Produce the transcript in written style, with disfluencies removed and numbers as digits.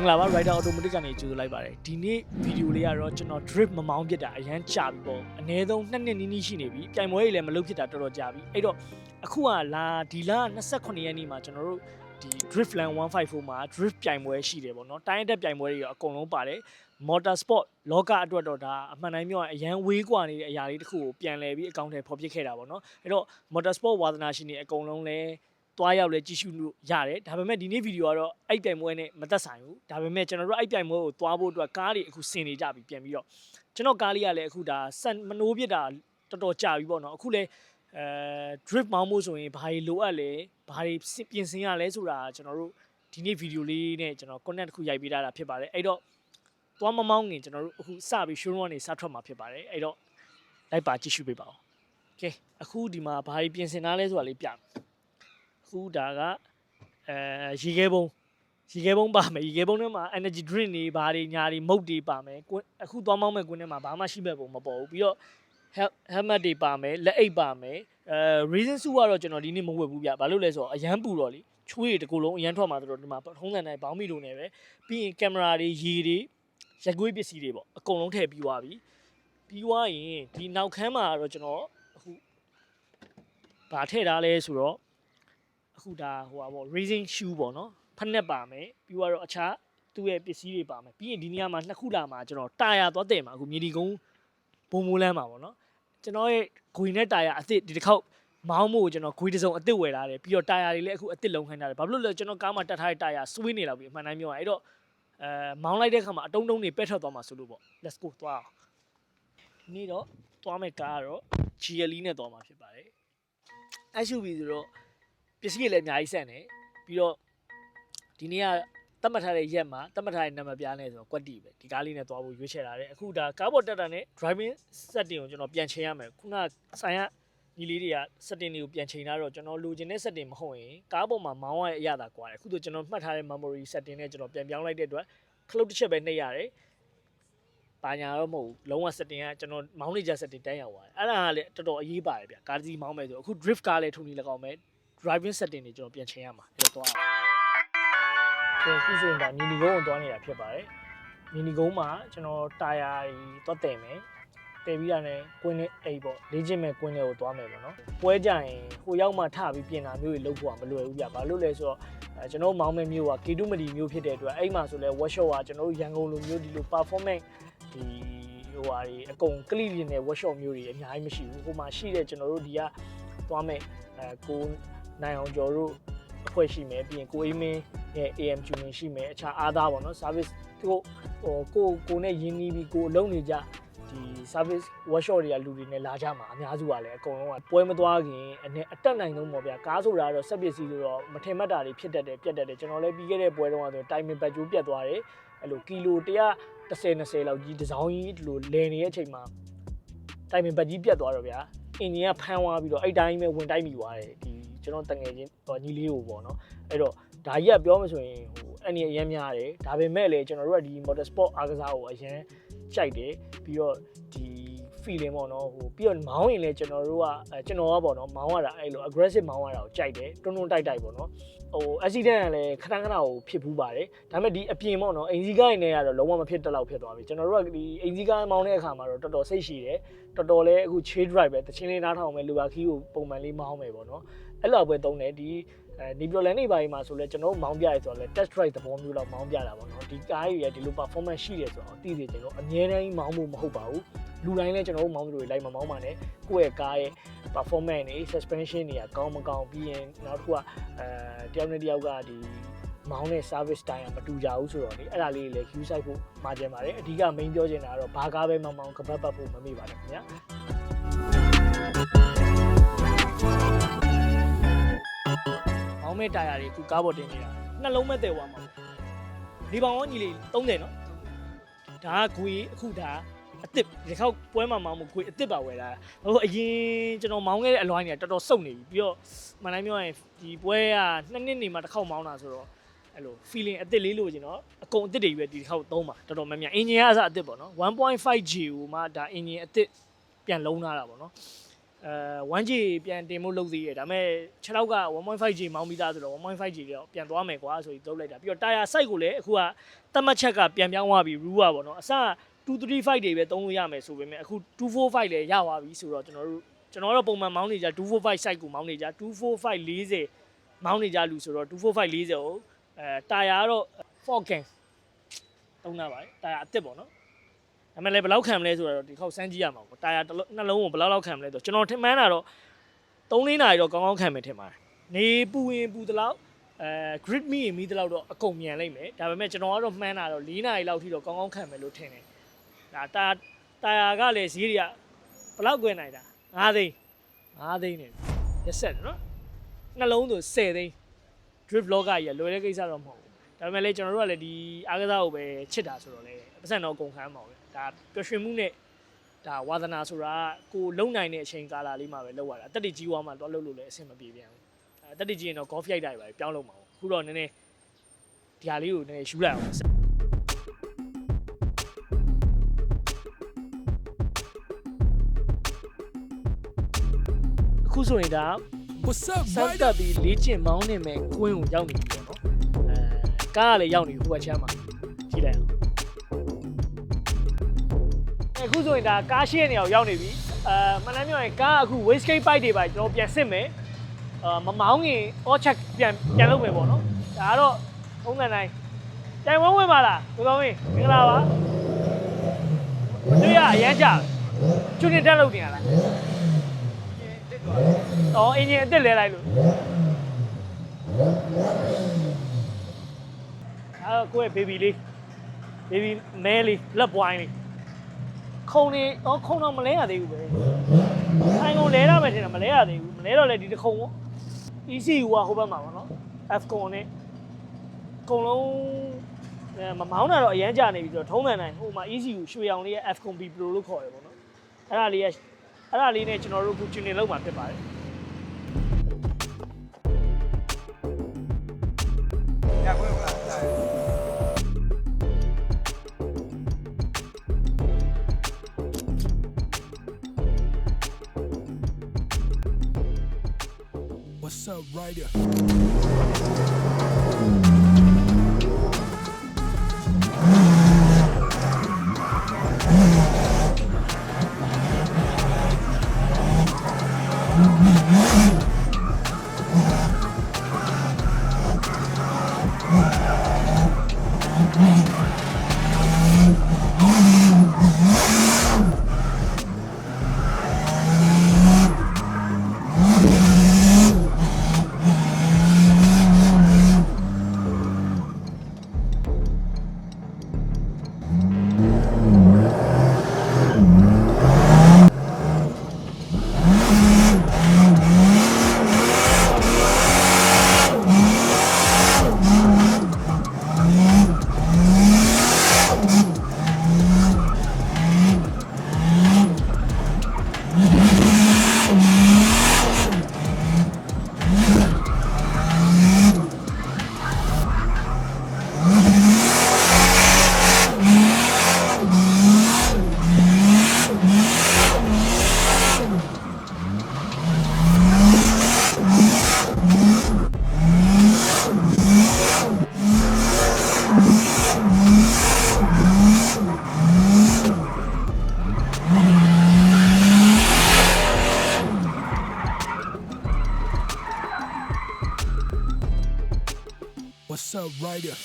္ဂလာပါ Rider Automatic ကနေကြိုဆိုလိုက်ပါတယ်ဒီနေ့ဗီဒီယိုလေးကတော့ကျွန်တော် drift မမောင်းဖြစ်တာအရန်ကြာပြီပေါ့အနည်းဆုံး2နှစ်နီးနီးရှိနေပြီပြိုင်ပွဲတွေလည်းမလုပ်ဖြစ်တာတော်တော်ကြာပြီအဲ့တော့အခုကဒီလ28ရက်နေ့မှာကျွန်တော်တို့ဒီ Driftland 154မှာ drift ပြိုင်ပွဲရှိတယ်ပေါ့နော်တိုင်းအတက်ပြိုင်ပွဲတွေရောအကုန်လုံးပါတယ် Motorsport လောကအတွက်တော့ဒါအမှန်တိုင်းပြောရင်အရန်ဝေးကွာနေတဲ့အရာလေးတစ်ခုကိုပြန်လဲပြီးအကောင့်ထဲဖော်ပြခဲ့တာပေါ့နော်အဲ့တော့ Motorsport ဝါသနာရှင်တွေအကုန်လုံးလည်းတွားရောက်လဲကြည့်ရှုလို့ရတယ်ဒါပေမဲ့ဒီနေ့ဗီဒီယိုကတော့အဲ့ပြိုင်ပွဲနဲ့မသက်ဆိုင်ဘူးဒါပေမဲ့ကျွန်တော်တို့အဲ့ပြိုင်ပွဲကိုတွားဖို့အတွက်ကားတွေအခုဆင်နေကြပြီပြန်ပြီးတော့ကျွန်တော်ကားလေးကလည်းအခုဒါမနိုးပြစ်တာတော်တော်ကြာပြီပေါ့နော်အခုလဲdrift မောင်းဖို့ဆိုရင်ဘာတွေလိုအပ်လဲဘာတွေပြင်ဆင်ရလဲဆိုတာကျွန်တော်တို့ဒီနေ့ဗီဒီယိုလေးနဲ့ကျွန်တော် content တစ်ခုရိုက်ပေးထားတာဖြစ်ပါတယ်အဲ့တော့တွားမမောင်းခင်ကျွန်တော်တို့အခုစပြီး showroom ကနေစထွက်မှာဖြစ်ပါတယ်အဲ့တော့လိုက်ပါကြည့်ရှုပေးပါဦး okay အခုဒီမှာဘာတွေပြင်ဆင်ထားလဲဆိုတာလေးပြအခုဒါကရေခဲပုံးပါမယ်ရေခဲပုံးထဲမှာ energy drink တွေဘာတွေညာတွေမုတ်တွေပါမယ်အခုသွားမောင်းမဲ့ကွင်းထဲမှာဘာမှရှိမဲ့ပုံမပေါ်ဘူးပြီးတော့ helmet တွေပါမယ်လက်အိတ်ပါမယ်reason စုကတော့ကျွန်တော်ဒီနေ့မဝတ်ဘူးဗျဘာလို့လဲဆိုတော့အရန်ပူတော့လေချွေးတွေတကူလုံးအရန်ထွက်မှာဆိုတော့ဒီမှာထုံးစံတိုင်းဘောင်းမီလိုနေပဲပြီးရင်ကင်မရာတွေရေတွေရက်ကွေးပစ္စည်းတွေပေါ့အကုန်လုံးထည့်ပြီးသွားပြီပြီးသွားရင်ဒီနောက်ခန်းမှာတော့ကျွန်တော်အခုဗာထည့်ထားလဲဆိုတော့အခုဒါဟိုပါပေါ့ racing shoe ပေါ့နော်ဖက်နက်ပါမယ်ပြီးတော့အခြားသူ့ရဲ့ပစ္စည်းတွေပါမယ်ပြီးရင်ဒီနေရာမှာနှစ်ခုလာမှာကျွန်တော်တာယာသွားတယ်မှာအခုမြေဒီကုန်းဘုံမိုးလမ်းမှာပေါ့နော်ကျွန်တော်ရဲ့ဂွေနဲ့တာယာအစ်စ်ဒီတစ်ခေါက်မောင်းဖို့ကျွန်တော်ဂွေတစ်စုံအစ်စ်ဝယ်လာတယ်ပြီးတော့တာယာတွေလည်းအခုအစ်စ်လုံးခိုင်းထားတယ်ဘာဖြစ်လို့လဲကျွန်တော်ကားမှာတက်ထားတဲ့တာယာဆွေးနေတော့ပြီအမှန်တိုင်းပြောရရင်အဲ့တော့မောင်းလိုက်တဲ့ခါမှာအတုံးတွေပက်ထွက်သွားမှာဆိုလို့ပေါ့ let's go သွားအောင်ဒီနေ့တော့သွားမယ့်ကားကတော့ GLE နဲ့သွားမှာဖြစ်ပါတယ် SUV ဆိုတော့ပစ္စည်းတွေလည်းအများကြီးဆန့်တယ်ပြီးတော့ဒီနေ့ကတတ်မှတ်ထားတဲ့ရက်မှာတတ်မှတ်ထားတဲ့နံပါတ်ပြားနဲ့ဆိုတော့ကွက်တီပဲဒီကားလေးနဲ့သွားဖို့ရွေးချယ်လာတယ်အခုဒါကားပေါ်တက်တာနဲ့ driving setting ကိုကျွန်တော်ပြန်ချိန်ရမယ်ခုနဆိုင်ကညီလေးတွေက setting တွေကိုပြန်ချိန်ထားတော့ကျွန်တော်လိုချင်တဲ့ setting မဟုတ်ရင်ကားပေါ်မှာမောင်းရတဲ့အရာသာကွာတယ်အခုဆိုကျွန်တော်မှတ်ထားတဲ့ memory setting နဲ့ကျွန်တော်ပြန်ပြောင်းလိုက်တဲ့အတွက်ခလုတ်တစ်ချက်ပဲနှိပ်ရတယ်ဘာညာတော့မဟုတ်ဘူးလုံးဝ setting ကကျွန်တော်မောင်းနေကြ setting တန်းရောက်သွားတယ်အဲ့ဒါကလည်းတော်တော်အရေးပါတယ်ဗျကားကြီးမောင်းမယ်ဆိုအခု drift ကားလည်းထုံနေ၎င်းမယ် driving setting တွေကျွန်တော်ပြန်ချိန်ရမှာအဲ့တော့သွားကျွန်တော်ခုဆိုရင်ဒါမီနီကုန်းကိုသွားနေတာဖြစ်ပါတယ်မီနီကုန်းမှာကျွန်တော်တာယာသွားတယ်မယ်တည်ပြီးတာနဲ့ကွင်းနဲ့အိပ်ပေါ့လေ့ကျင့်မဲ့ကွင်းတွေကိုသွားမယ်ပေါ့နော်ပွဲကြရင်ဟိုရောက်မှထပြီးပြင်တာမျိုးတွေလုပ်ဖို့ကမလွယ်ဘူးဗျဘာလို့လဲဆိုတော့ကျွန်တော်မောင်းမဲ့မျိုးကကေတုမတီမျိုးဖြစ်တဲ့အတွက်အဲ့မှာဆိုလဲ workshop ကကျွန်တော်တို့ရန်ကုန်လိုမျိုးဒီလို performance ဒီဟိုဟာတွေအကုန်ကလိပြင်းတဲ့ workshop မျိုးတွေအများကြီးမရှိဘူးဟိုမှာရှိတဲ့ကျွန်တော်တို့ဒီကသွားမဲ့ကိုနိုင်အောင်ကျော်တို့အဖွဲ့ရှိမယ်ပြီးရင်ကိုအေးမင်းရဲ့ AM tuning ရှိမယ်အခြားအားသားပေါ့နော် service ကိုနဲ့ရင်းနှီးပြီးကိုအလုံးနေကြဒီ service workshop တွေကလူတွေနဲ့လာကြမှာအများစုကလည်းအကုန်လုံးကပွဲမသွားခင်အတက်နိုင်ဆုံးပေါ့ဗျာကားဆိုတာတော့စက်ပစ္စည်းဆိုတော့မထင်မှတ်တာတွေဖြစ်တတ်တယ်ပြတ်တတ်တယ်ကျွန်တော်လည်းပြီးခဲ့တဲ့ပွဲတုန်းကဆိုတိုင်မင်ဘတ်ကျိုးပြတ်သွားတယ်အဲ့လိုကီလို110-20လောက်ကြီးတစ်စောင်းကြီးဒီလိုလဲနေတဲ့အချိန်မှာတိုင်မင်ဘတ်ကြီးပြတ်သွားတော့ဗျာအင်ဂျင်ကဖမ်းသွားပြီးတော့အဲ့တိုင်းပဲဝင်တိုက်မိသွားတယ်ဒီကျွန်တော်တငယ်ချင်းညီလေးကိုပေါ့နော်အဲ့တော့ဒါကြီးကပြောမှဆိုရင်ဟိုအဲ့ဒီအရင်များတယ်ဒါပေမဲ့လည်းကျွန်တော်တို့ကဒီ motorsport အားကစားကိုအရင်ကြိုက်တယ်ပြီးတော့ဒီ feeling ပေါ့နော်ဟိုပြီးတော့မောင်းရင်လည်းကျွန်တော်ကပေါ့နော်မောင်းရတာအဲ့လို aggressive မောင်းရတာကိုကြိုက်တယ်တွန်းတိုက်ပေါ့နော်ဟို accident ကလည်းခဏကိုဖြစ်ဘူးပါတယ်ဒါပေမဲ့ဒီအပြင်ပေါ့နော်အင်ဂျီကားနေရတော့လုံးဝမဖြစ်တလောက်ဖြစ်သွားပြီကျွန်တော်တို့ကဒီအင်ဂျီကားမောင်းတဲ့အခါမှာတော့တော်တော်စိတ်ရှိတယ်တော်တော်လည်းအခု chase drive ပဲတချင်းလေးနားထောင်မယ်လူပါခီးကိုပုံမှန်လေးမောင်းမယ်ပေါ့နော်အဲ့လောက်ပဲသုံးတယ်ဒီဒီပြောလန်နေပါကြီးမှာဆိုလဲကျွန်တော်မောင်းပြရဲဆိုတော့လဲ test drive သဘောမျိုးလောက်မောင်းပြတာပေါ့နော်ဒီကားကြီးရဲ့ဒီလို performance ရှိတယ်ဆိုတော့သိသေးတယ်ကျွန်တော်အမြဲတမ်းမောင်းဖို့မဟုတ်ပါဘူးလူတိုင်းလည်းကျွန်တော်တို့မောင်းလို့လိုက်မမောင်းပါနဲ့ကိုယ့်ရဲ့ကားရဲ့ performance တွေ suspension တွေကကောင်းမကောင်းပြီးရင်နောက်တစ်ခုကတယောက်နဲ့တယောက်ကဒီမောင်းတဲ့ service time ကမတူကြဘူးဆိုတော့လေအဲ့ဒါလေးလည်း use ဖို့မှာကျင်ပါတယ်အဓိက main ပြောချင်တာကတော့ဘာကားပဲမောင်းကပတ်ဖို့မမေ့ပါနဲ့ခင်ဗျာမောင်းမဲ့တာယာတွေခုကားပေါ်တင်နေတာနှလုံးမဲ့တယ်ဝါမှာဒီပေါင်ရောညီလေး30နော်ဒါကဂွေအခုဒါအစ်စ်ဒီခေါက်ပွဲမှာမောင်းမှုဂွေအစ်စ်ပါဝယ်လာဟိုအရင်ကျွန်တော်မောင်းခဲ့တဲ့အလွိုင်းတွေကတော်တော်စုံနေပြီပြီးတော့မှန်တိုင်းပြောရင်ဒီပွဲက2နှစ်နေမှတစ်ခေါက်မောင်းတာဆိုတော့အဲ့လို feeling အစ်စ်လေးလို့ကျွန်တော်အကုန်အစ်စ်တွေပဲဒီခေါက်သုံးပါတော်တော်များများအင်ဂျင်ကအစအစ်စ်ပေါ့နော် 1.5G ကိုမှဒါအင်ဂျင်အစ်စ်ပြန်လုံးထားတာပေါ့နော် 1G ပြန်တင်ဖို့လုပ်သေးတယ်ဒါပေမဲ့6လောက်က 1.5G မောင်းပြီးသားဆိုတော့ 1.5G တော့ပြန်သွားမယ်ကွာဆိုပြီးသုံးလိုက်တာပြီးတော့ tire size ကိုလည်းအခုကတတ်မှတ်ချက်ကပြန်ပြောင်းသွားပြီ rule อ่ะပေါ့နော်အစ235တွေပဲသုံးလို့ရမယ်ဆိုပေမဲ့အခု245လည်းရသွားပြီဆိုတော့ကျွန်တော်တို့ပုံမှန်မောင်းနေကြ245 size ကိုမောင်းနေကြ245 40မောင်းနေကြလူဆိုတော့245 40ကိုtire ကတော့ 4can သုံးတာပါtire အစ်စ်ပေါ့နော်ဒါပေမဲ့လည်းဘယ်လောက်ခံမလဲဆိုတော့ဒီခေါက်စမ်းကြည့်ရမှာပေါ့တာယာနှလုံးကိုဘယ်လောက်ခံမလဲဆိုတော့ကျွန်တော်ထင်မှန်းတာတော့3-4နာရီတော့ကောင်းကောင်းခံမယ်ထင်ပါတယ်နေပူရင်ပူတလောက်grid မိရင်မိတလောက်တော့အကုန်မြန်လိုက်မယ်ဒါပေမဲ့ကျွန်တော်ကတော့မှန်းတာတော့4နာရီလောက်ထိတော့ကောင်းကောင်းခံမယ်လို့ထင်တယ်ဒါတာယာကလည်းဈေးတွေကဘယ်လောက်ကွယ်နိုင်တာ5သိန်းနဲ့ရက်ဆက်နော်နှလုံးဆို10သိန်း drift vlog ကြီးလွယ်တဲ့ကိစ္စတော့မဟုတ်ဘူးဒါပေမဲ့လည်းကျွန်တော်တို့ကလည်းဒီအားကစားကိုပဲချစ်တာဆိုတော့လေပတ်စံတော့ကုန်ခန်းမှာပဲဒါပျော်ရွှင်မှုနဲ့ဒါဝါသနာဆိုတာကိုလုံနိုင်တဲ့အချိန်ကာလလေးမှာပဲလောက်ရတာတက်တကြီးဝါမှာတော့လှုပ်လို့လည်းအဆင်မပြေပြန်ဘူးတက်တကြီးရင်တော့ golf ရိုက်တာတွေပဲပြောင်းလို့မှာပေါ့အခုတော့နည်းနည်းဒီဟာလေးကိုနည်းနည်းယူလိုက်အောင်အခုဆိုရင်ဒါ What's up စမ်းတက်ပြီးလေ့ကျင့်မောင်းနေမယ်ကွင်းကိုရောက်နေပြီပေါ့နော်ကားကလည်းရောက်နေပြီဟိုဘက်ချမ်းမှာကြည့်လိုက်အောင်အခုဆိုရင်ဒါကားရှိတဲ့နေရာကိုရောက်နေပြီမှန်တယ်ပြောရင်ကားအခု wastegate pipe တွေပါကျွန်တော်ပြန်စစ်မယ်မမောင်းရင် all check ပြန်လုပ်မယ်ပေါ့နော်ဒါကတော့ထုံးစံတိုင်းတိုင်ဝန်းဝင်ပါလားကိုကောင်းမင်းမင်္ဂလာပါတွေ့ရအရမ်းကြကျွန်းနေတက်လုပ်နေရလားအော်အင်ဂျင်အစ်စ်လဲလိုက်လို့အဲ့ကိုယ့်ရဲ့ baby လေး baby မဲလေးလက်ပွိုင်းလေးခုံနေခုံတော့မလဲရသေးဘူးပဲအိုင်ကိုလဲရမယ်ထင်တာမလဲရသေးဘူးမလဲတော့လေဒီတစ်ခုံပေါ့ ECU ကဟိုဘက်မှာပေါ့နော် F-con နဲ့အကုန်လုံးမမောင်းတာတော့အရန်ကြာနေပြီဆိုတော့ထုံးမှန်တိုင်းဟိုမှာ ECU ရွှေအောင်လေးရဲ့ F-con B Pro လို့ခေါ်တယ်ပေါ့နော်အဲ့ဒါလေးနဲ့ကျွန်တော်တို့အခုကျင်းနေလောက်မှာဖြစ်ပါတယ်ရခွင့်ဟုတ်လား What's up, Ryder? What's up, Ryder?